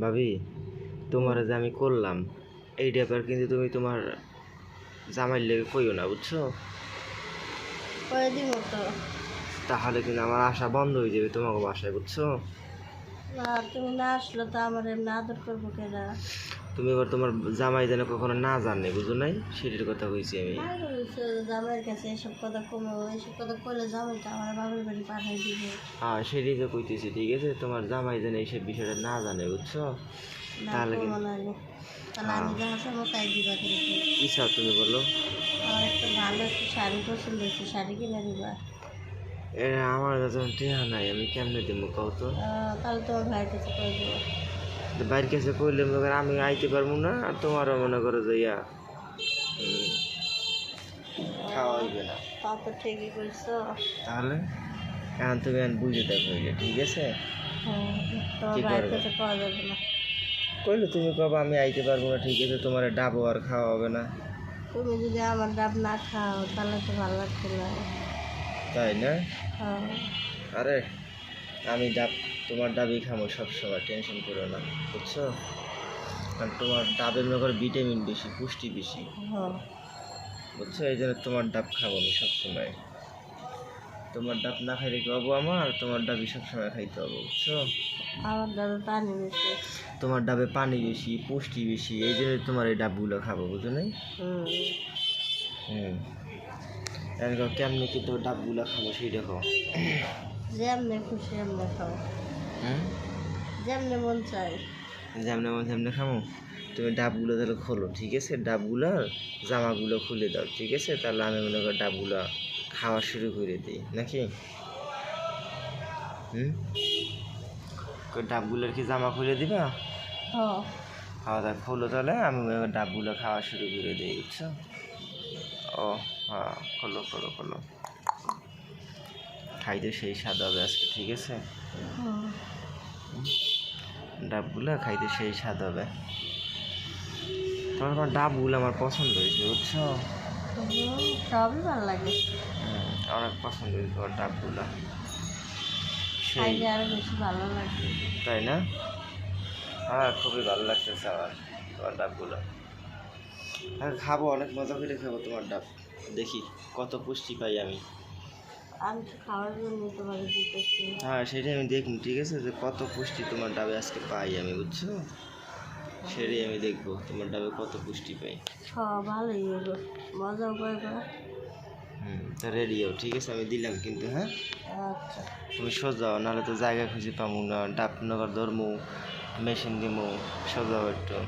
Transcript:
ভাবি, তোমার যে আমি করলাম এই ব্যাপার কিন্তু তুমি তোমার জামাইয়ের লেগে কইও না, বুঝছো? করে দিব তো। তাহলে কিন্তু আমার আশা বন্ধ হয়ে যাবে তোমাকে বাসায়, বুঝছো? না, তুমি না আসলে তো আমার এমনি আদর করবো কেনা। তুমি এবার তোমার জামাই যেন কখনো না জানে, বুঝো নাই? সেটির কথা কইছি আমি। জামাইয়ের কাছে এসব কথা কমো, এসব কথা করলে জামাইটা আমার বাবার বাড়ি পাঠাই দিবে। হ্যাঁ, সেটাই তো কইতেছি, ঠিক আছে? তোমার জামাই যেন এইসব বিষয়টা না জানে, বুঝছো? না তাহলে কমো কিন্তু না রে। তাহলে আমি যাহা সময় তাই দিবা কিন্তু। কি চাও তুমি বলো? আমার একটা ভালো একটা শাড়ি পছন্দ হয়েছে, শাড়ি কিনে দিবা। আমার কাছে টেহা নাই, আমি কেমনে দিব কও তো? তাহলে তোমার ভাইয়ের কাছে করে দেবো। তো বাইরের কাছে কইলে মনে করো আমি আইতে পারবো না, আর তোমারও মনে করো যে খাওয়া হইবে না। তা তো ঠিকই করছো। তাহলে এখন তুমি এখন বুঝে দেখো, ঠিক আছে? হ্যাঁ, তোমার কি ভাইয়ের করবে? কাছে পাওয়া যাবে না। কইলে তুমি কবে আমি আইতে পারবো না, ঠিক আছে? তোমার ডাবও আর খাওয়া হবে না, তুমি যদি আমার ডাব না খাও তাহলে তো ভালো লাগছে না। তাই না? হ্যাঁ। আরে আমি ডাব, তোমার ডাবই খাবো সবসময়, টেনশন করো না, বুঝছো? কারণ তোমার ডাবের মনে করো ভিটামিন বেশি, পুষ্টি বেশি, হ্যাঁ। বুঝছো? এই জন্য তোমার ডাব খাবো আমি সবসময়। তোমার ডাব না খাইলে কি হবো? আমার তোমার ডাবই সবসময় খাইতে হবে, বুঝছো? আমার দাদা পানি বেশি। তোমার ডাবে পানি বেশি, পুষ্টি বেশি, এই জন্য তোমার এই ডাবগুলো খাবো, বুঝো নাই? হুম। হুম। এখন কেমনি কিন্তু ডাবগুলো খাবো সেই দেখো। যেমনে খুশি এমনি খাও, হুম, যেমনে মন চায়। যেমনি মন যেমনি খাবো। তুমি ডাবগুলো তাহলে খোলো, ঠিক আছে? ডাবগুলোর জামাগুলো খুলে দাও, ঠিক আছে? তাহলে আমি মনে করি ডাবগুলো খাওয়া শুরু করে দিই নাকি? হুম, ডাবগুলোর কি জামা খুলে দিবা? হ্যাঁ। খাওয়া দাওয়া খোলো, তাহলে আমি মনে করি ডাবগুলো খাওয়া শুরু করে দিই, বুঝছো? ও হ্যাঁ, খোলো খোলো খোলো। খাইতে সেই স্বাদ হবে আজকে, ঠিক আছে? হুম। ডাবগুলো খাইতে সেই স্বাদ হবে। তোমার ডাবগুলো আমার পছন্দ হয়েছে, বুঝছো? সবই ভালো লাগে। অনেক পছন্দ হয়েছে তোমার ডাবগুলো, সেই। খাইলে আরো বেশি ভালো লাগে। তাই না? হ্যাঁ, খুবই ভালো লাগতেছে আমার তোমার ডাবগুলো। হ্যাঁ, খাবো, অনেক মজা করে খাবো তোমার ডাব। দেখি কত পুষ্টি পাই আমি। আমি তো খাওয়ার জন্য তোমাকে দিতেছি। হ্যাঁ, সেটাই আমি দেখুন, ঠিক আছে? যে কত পুষ্টি তোমার ডাবে আজকে পাই আমি, বুঝছো? সেটাই আমি দেখবো তোমার ডাবে কত পুষ্টি পাই। সব ভালোই হলো, মজাও করবে। তা রেডিও, ঠিক আছে? আমি দিলাম কিন্তু, হ্যাঁ? আচ্ছা। তুমি সোজাও, নাহলে তো জায়গা খুঁজে পাবো না। ডাব নগর ধরমু, মেশিন দিমু, সোজাও একটু।